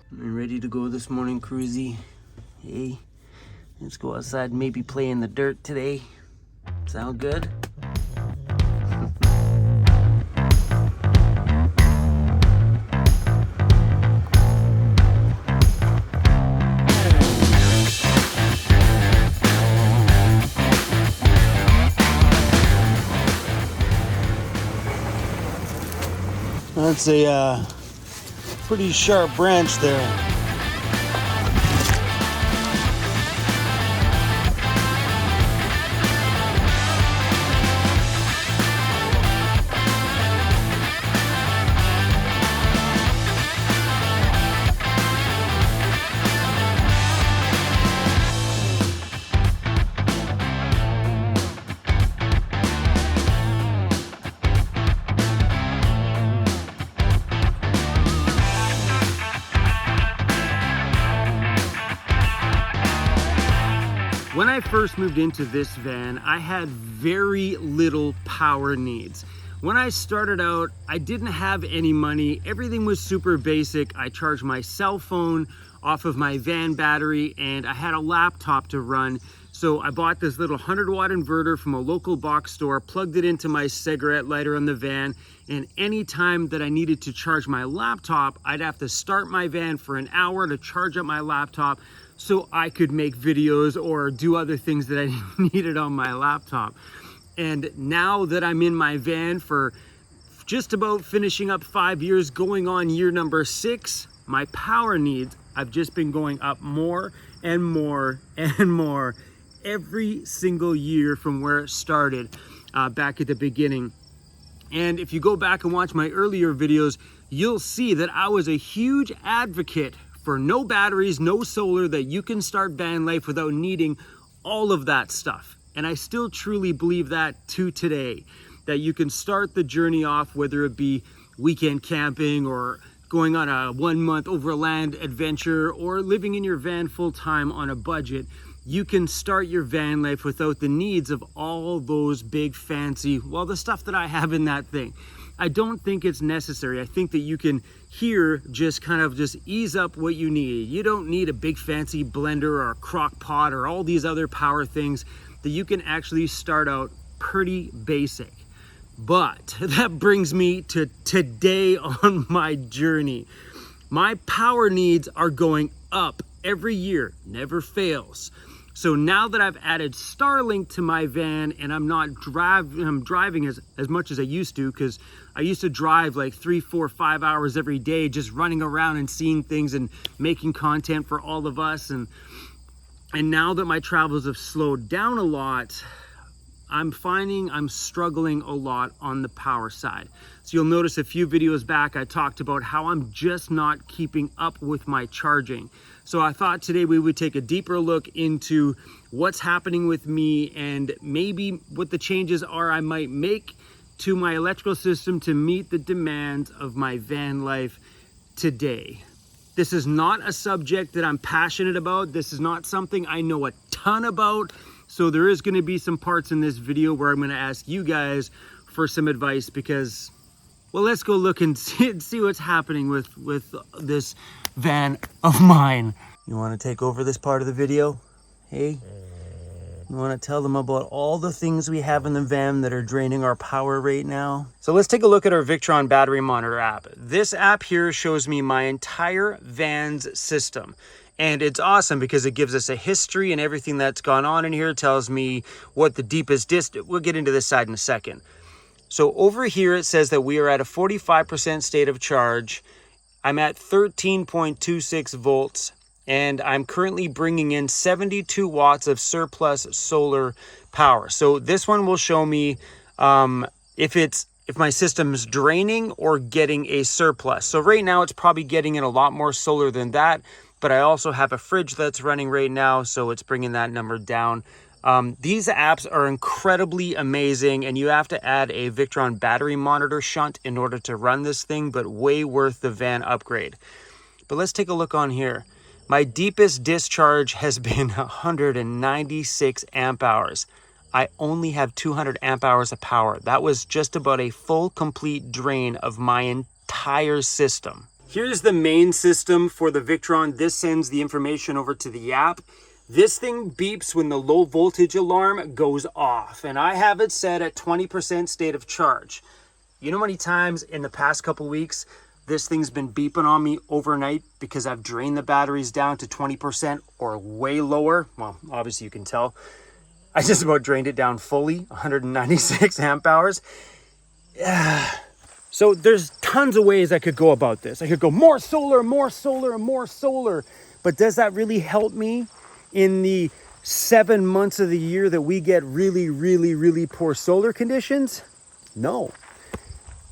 I'm ready to go this morning, Cruzy. Hey, let's go outside and maybe play in the dirt today. Sound good? That's a pretty sharp branch there. When I first moved into this van, I had very little power needs. When I started out, I didn't have any money. Everything was super basic. I charged my cell phone off of my van battery and I had a laptop to run. So I bought this little 100-watt inverter from a local box store, plugged it into my cigarette lighter on the van, and anytime that I needed to charge my laptop, I'd have to start my van for an hour to charge up my laptop so I could make videos or do other things that I needed on my laptop. And now that I'm in my van for just about finishing up 5 years, going on year number 6, my power needs, I've just been going up more and more and more every single year from where it started back at the beginning. And if you go back and watch my earlier videos, you'll see that I was a huge advocate for no batteries, no solar, that you can start van life without needing all of that stuff. And I still truly believe that to today, that you can start the journey off, whether it be weekend camping or going on a 1-month overland adventure or living in your van full time on a budget. You can start your van life without the needs of all those big fancy, well, the stuff that I have in that thing. I don't think it's necessary. I think that you can here just kind of just ease up what you need. You don't need a big fancy blender or a crock pot or all these other power things, that you can actually start out pretty basic. But that brings me to today on my journey. My power needs are going up every year, never fails. So now that I've added Starlink to my van and I'm driving as much as I used to, because I used to drive like 3, 4, 5 hours every day, just running around and seeing things and making content for all of us. And now that my travels have slowed down a lot, I'm finding I'm struggling a lot on the power side. So you'll notice a few videos back, I talked about how I'm just not keeping up with my charging. So I thought today we would take a deeper look into what's happening with me and maybe what the changes are I might make to my electrical system to meet the demands of my van life today. This is not a subject that I'm passionate about. This is not something I know a ton about. So there is going to be some parts in this video where I'm going to ask you guys for some advice because, well, let's go look and see what's happening with this van of mine. You want to take over this part of the video? Hey? You want to tell them about all the things we have in the van that are draining our power right now? So let's take a look at our Victron battery monitor app. This app here shows me my entire van's system. And it's awesome because it gives us a history and everything that's gone on in here. It tells me what the deepest distance, we'll get into this side in a second. So over here, it says that we are at a 45% state of charge. I'm at 13.26 volts and I'm currently bringing in 72 watts of surplus solar power. So this one will show me if my system's draining or getting a surplus. So right now it's probably getting in a lot more solar than that, but I also have a fridge that's running right now, so it's bringing that number down. These apps are incredibly amazing, and you have to add a Victron battery monitor shunt in order to run this thing, but way worth the van upgrade. But let's take a look on here. My deepest discharge has been 196 amp hours. I only have 200 amp hours of power. That was just about a full, complete drain of my entire system. Here's the main system for the Victron. This sends the information over to the app. This thing beeps when the low voltage alarm goes off, and I have it set at 20% state of charge. You know how many times in the past couple weeks this thing's been beeping on me overnight because I've drained the batteries down to 20% or way lower? Well, obviously you can tell. I just about drained it down fully, 196 amp hours. So there's tons of ways I could go about this. I could go more solar, more solar, more solar. But does that really help me in the 7 months of the year that we get really, really, really poor solar conditions? No.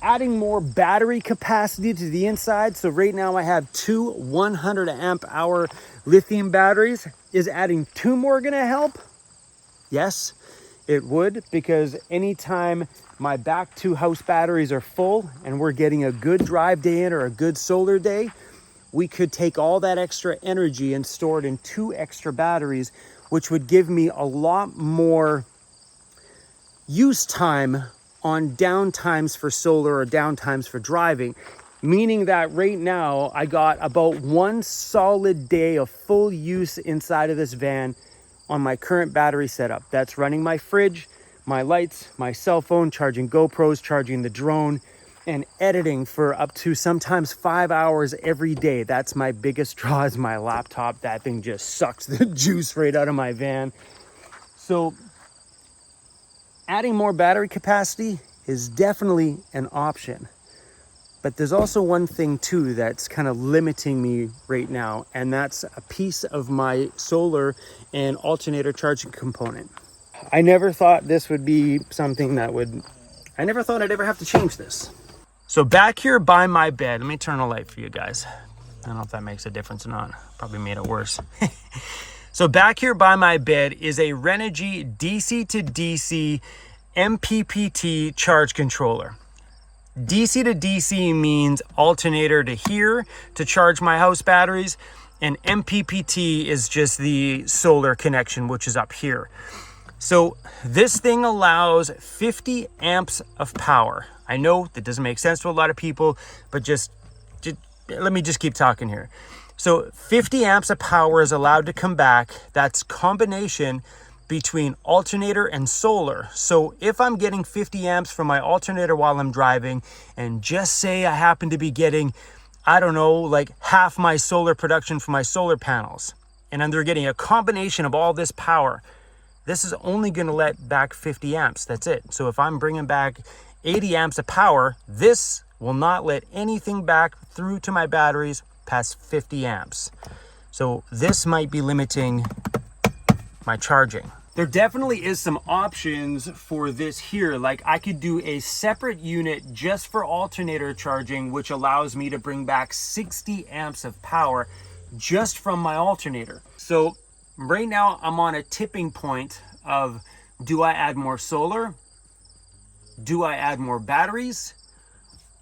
Adding more battery capacity to the inside. So right now I have two 100 amp hour lithium batteries. Is adding two more gonna help? Yes, it would, because anytime my back two house batteries are full and we're getting a good drive day in or a good solar day, we could take all that extra energy and store it in two extra batteries, which would give me a lot more use time on downtimes for solar or downtimes for driving. Meaning that right now I got about one solid day of full use inside of this van on my current battery setup. That's running my fridge, my lights, my cell phone, charging GoPros, charging the drone, and editing for up to sometimes 5 hours every day. That's my biggest draw, is my laptop. That thing just sucks the juice right out of my van. So adding more battery capacity is definitely an option. But there's also one thing too that's kind of limiting me right now, and that's a piece of my solar and alternator charging component. I never thought this would be something that I never thought I'd ever have to change this. So back here by my bed, let me turn a light for you guys. I don't know if that makes a difference or not. Probably made it worse. So back here by my bed is a Renogy DC to DC MPPT charge controller. DC to DC means alternator to here to charge my house batteries, and MPPT is just the solar connection, which is up here. So this thing allows 50 amps of power. I know that doesn't make sense to a lot of people, but just let me just keep talking here. So 50 amps of power is allowed to come back. That's combination between alternator and solar. So if I'm getting 50 amps from my alternator while I'm driving, and just say I happen to be getting, I don't know, like half my solar production from my solar panels, and then they're getting a combination of all this power, this is only going to let back 50 amps. That's it. So if I'm bringing back 80 amps of power, this will not let anything back through to my batteries past 50 amps. So this might be limiting my charging. There definitely is some options for this here. Like I could do a separate unit just for alternator charging, which allows me to bring back 60 amps of power just from my alternator. So right now I'm on a tipping point of, do I add more solar? Do I add more batteries?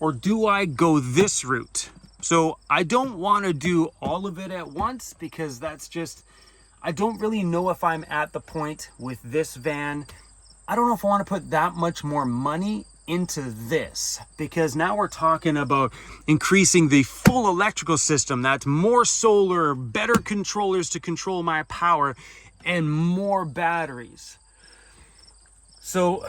Or do I go this route? So I don't want to do all of it at once, because that's just, I don't really know if I'm at the point with this van. I don't know if I want to put that much more money into this, because now we're talking about increasing the full electrical system. That's more solar, better controllers to control my power, and more batteries. So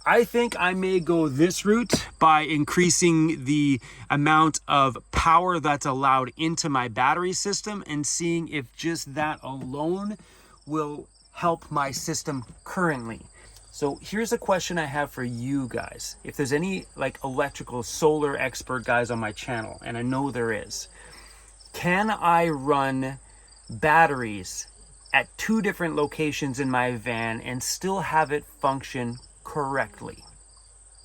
I think I may go this route by increasing the amount of power that's allowed into my battery system, and seeing if just that alone will help my system currently. So here's a question I have for you guys. If there's any like electrical solar expert guys on my channel, and I know there is, can I run batteries at two different locations in my van and still have it function correctly?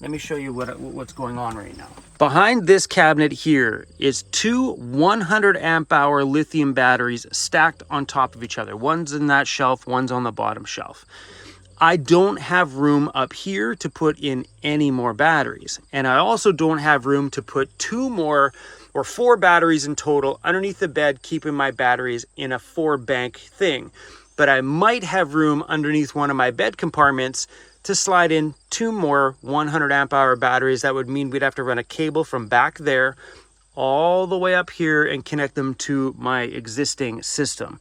Let me show you what's going on right now. Behind this cabinet here is two 100 amp hour lithium batteries stacked on top of each other. One's in that shelf, one's on the bottom shelf. I don't have room up here to put in any more batteries. And I also don't have room to put two more or four batteries in total underneath the bed, keeping my batteries in a 4-bank thing. But I might have room underneath one of my bed compartments to slide in two more 100 amp hour batteries. That would mean we'd have to run a cable from back there all the way up here and connect them to my existing system.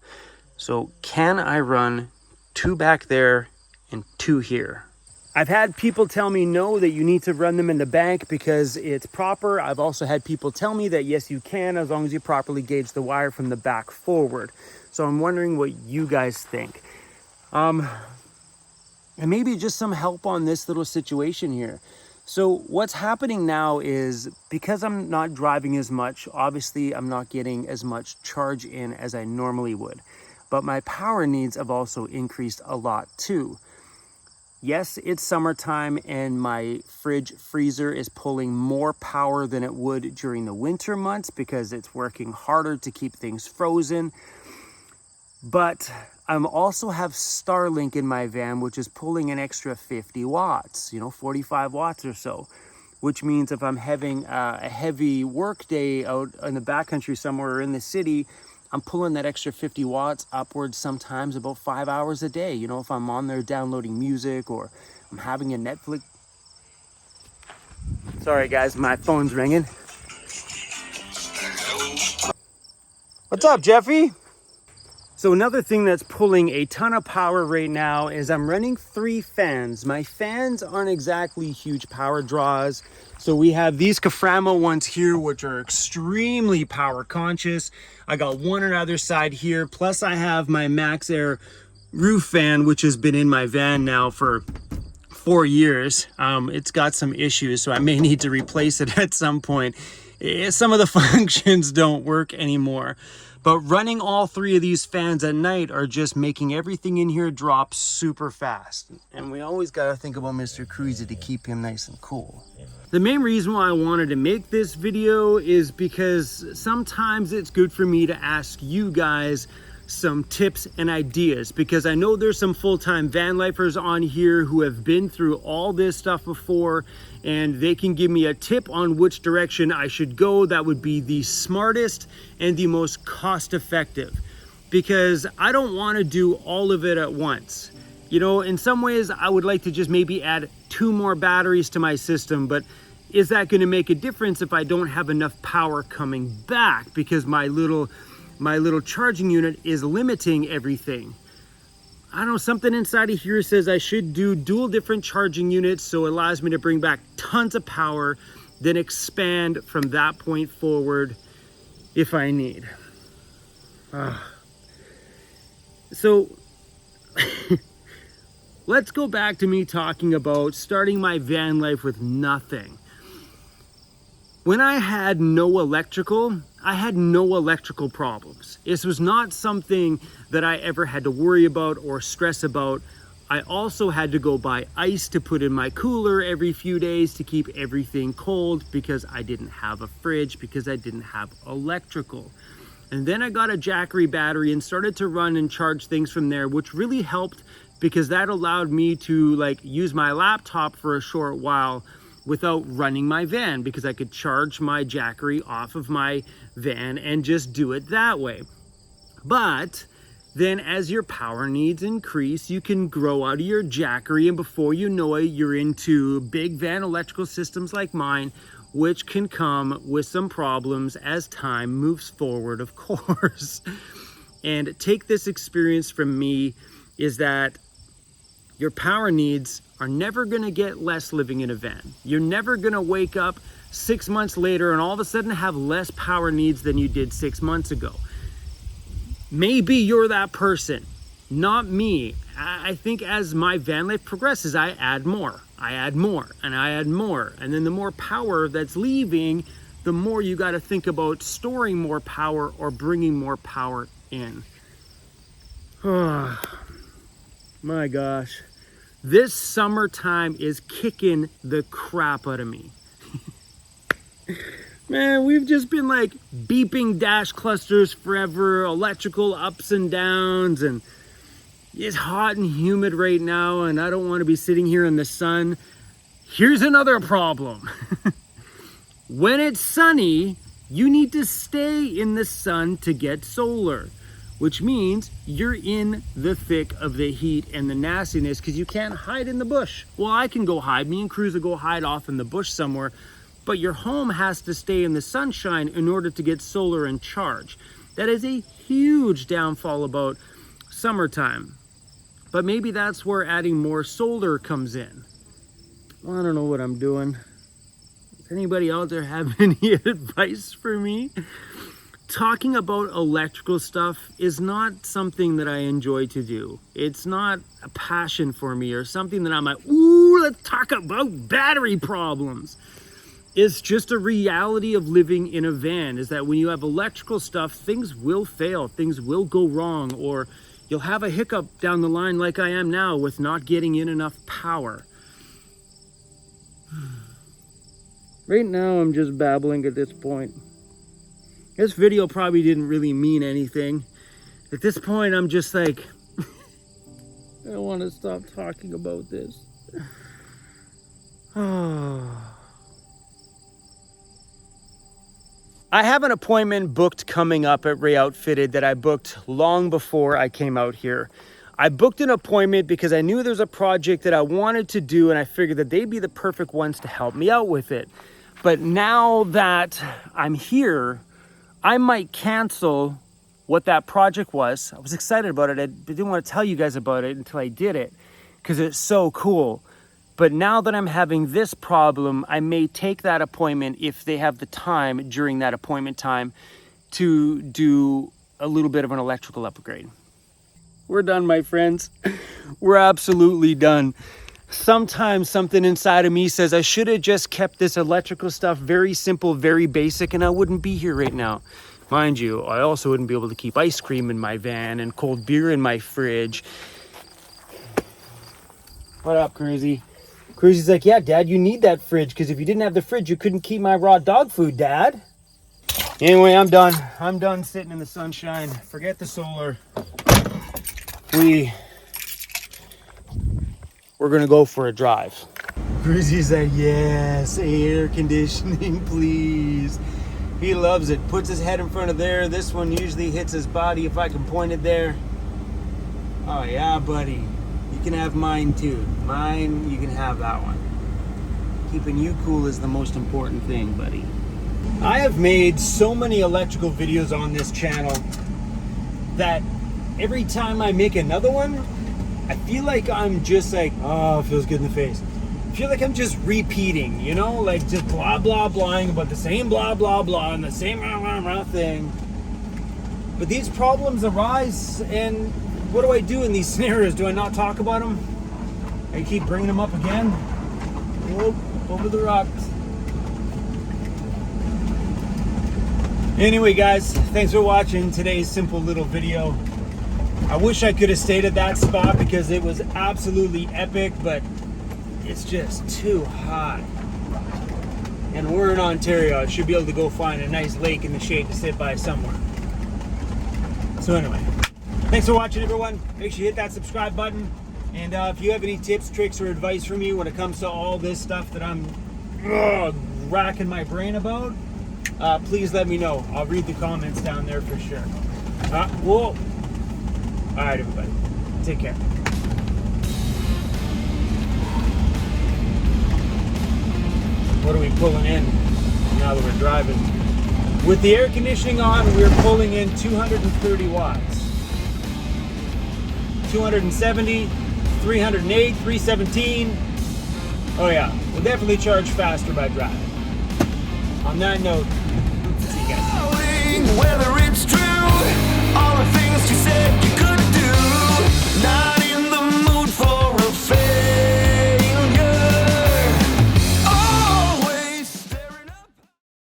So can I run 2 back there and 2 here? I've had people tell me no, that you need to run them in the bank because it's proper. I've also had people tell me that yes, you can, as long as you properly gauge the wire from the back forward. So I'm wondering what you guys think. And maybe just some help on this little situation here. So what's happening now is, because I'm not driving as much, obviously I'm not getting as much charge in as I normally would. But my power needs have also increased a lot too. Yes, it's summertime and my fridge freezer is pulling more power than it would during the winter months because it's working harder to keep things frozen. But I also have Starlink in my van, which is pulling an extra 50 watts, 45 watts or so, which means if I'm having a heavy work day out in the backcountry somewhere or in the city, I'm pulling that extra 50 watts upwards, sometimes about 5 hours a day. If I'm on there downloading music or I'm having a Netflix. Sorry guys, my phone's ringing. What's up, Jeffy? So another thing that's pulling a ton of power right now is I'm running 3 fans. My fans aren't exactly huge power draws. So we have these Caframo ones here, which are extremely power conscious. I got one on either side here. Plus I have my Max Air roof fan, which has been in my van now for 4 years. It's got some issues, so I may need to replace it at some point. Some of the functions don't work anymore. But running all 3 of these fans at night are just making everything in here drop super fast. And we always got to think about Mr. Cruiser to keep him nice and cool. The main reason why I wanted to make this video is because sometimes it's good for me to ask you guys some tips and ideas, because I know there's some full-time van lifers on here who have been through all this stuff before, and they can give me a tip on which direction I should go that would be the smartest and the most cost-effective, because I don't want to do all of it at once. In some ways I would like to just maybe add 2 more batteries to my system, but is that going to make a difference if I don't have enough power coming back, because my little charging unit is limiting everything? I don't know, something inside of here says I should do dual different charging units, so it allows me to bring back tons of power, then expand from that point forward if I need. So let's go back to me talking about starting my van life with nothing. When I had no electrical, I had no electrical problems. This was not something that I ever had to worry about or stress about. I also had to go buy ice to put in my cooler every few days to keep everything cold because I didn't have a fridge, because I didn't have electrical. And then I got a Jackery battery and started to run and charge things from there, which really helped because that allowed me to use my laptop for a short while without running my van, because I could charge my Jackery off of my van and just do it that way. But then as your power needs increase, you can grow out of your Jackery, and before you know it, you're into big van electrical systems like mine, which can come with some problems as time moves forward, of course. And take this experience from me is that your power needs are never going to get less living in a van. You're never going to wake up 6 months later and all of a sudden have less power needs than you did 6 months ago. Maybe you're that person, not me. I think as my van life progresses, I add more, and I add more. And then the more power that's leaving, the more you got to think about storing more power or bringing more power in. Oh, my gosh. This summertime is kicking the crap out of me. Man, we've just been beeping dash clusters forever, electrical ups and downs, and it's hot and humid right now, and I don't want to be sitting here in the sun. Here's another problem. When it's sunny, you need to stay in the sun to get solar, which means you're in the thick of the heat and the nastiness because you can't hide in the bush. Well, I can go hide. Me and Cruz will go hide off in the bush somewhere. but your home has to stay in the sunshine in order to get solar and charge. That is a huge downfall about summertime. But maybe that's where adding more solar comes in. Well, I don't know what I'm doing. Does anybody out there have any advice for me? Talking about electrical stuff is not something that I enjoy to do. It's not a passion for me or something that I'm like, ooh, let's talk about battery problems. It's just a reality of living in a van, is that when you have electrical stuff, things will fail, things will go wrong, or you'll have a hiccup down the line like I am now with not getting in enough power. Right now, I'm just babbling at this point. This video probably didn't really mean anything. At this point, I'm just like, I don't want to stop talking about this. I have an appointment booked coming up at Ray Outfitted that I booked long before I came out here. I booked an appointment because I knew there was a project that I wanted to do, and I figured that they'd be the perfect ones to help me out with it. But now that I'm here, I might cancel what that project was. I was excited about it. I didn't want to tell you guys about it until I did it because it's so cool. But now that I'm having this problem, I may take that appointment if they have the time during that appointment time to do a little bit of an electrical upgrade. We're done, my friends. We're absolutely done. Sometimes something inside of me says I should have just kept this electrical stuff very simple, very basic, and I wouldn't be here right now. Mind you, I also wouldn't be able to keep ice cream in my van and cold beer in my fridge. What up, Cruzy? Cruzy's like, yeah, Dad, you need that fridge, because if you didn't have the fridge, you couldn't keep my raw dog food, Dad. Anyway, I'm done. I'm done sitting in the sunshine. Forget the solar. We're gonna go for a drive. Cruzy's like, yes, air conditioning, please. He loves it. Puts his head in front of there. This one usually hits his body if I can point it there. Oh yeah, buddy. You can have mine too. Mine, you can have that one. Keeping you cool is the most important thing, buddy. I have made so many electrical videos on this channel that every time I make another one, I feel like I'm just like, oh, it feels good in the face. I feel like I'm just repeating, you know, like just blah, blah, blahing about the same blah, blah, blah and the same rah, rah, rah thing. But these problems arise, and what do I do in these scenarios? Do I not talk about them? I keep bringing them up again? Whoop, over the rocks. Anyway, guys, thanks for watching today's simple little video. I wish I could have stayed at that spot because it was absolutely epic, but it's just too hot. And we're in Ontario. I should be able to go find a nice lake in the shade to sit by somewhere. So anyway, thanks for watching, everyone. Make sure you hit that subscribe button. And if you have any tips, tricks, or advice for me when it comes to all this stuff that I'm racking my brain about, please let me know. I'll read the comments down there for sure. Whoa. All right, everybody. Take care. What are we pulling in now that we're driving? With the air conditioning on, we're pulling in 230 watts. 270, 308, 317. Oh yeah, we'll definitely charge faster by driving. On that note, see you guys. Whether it's true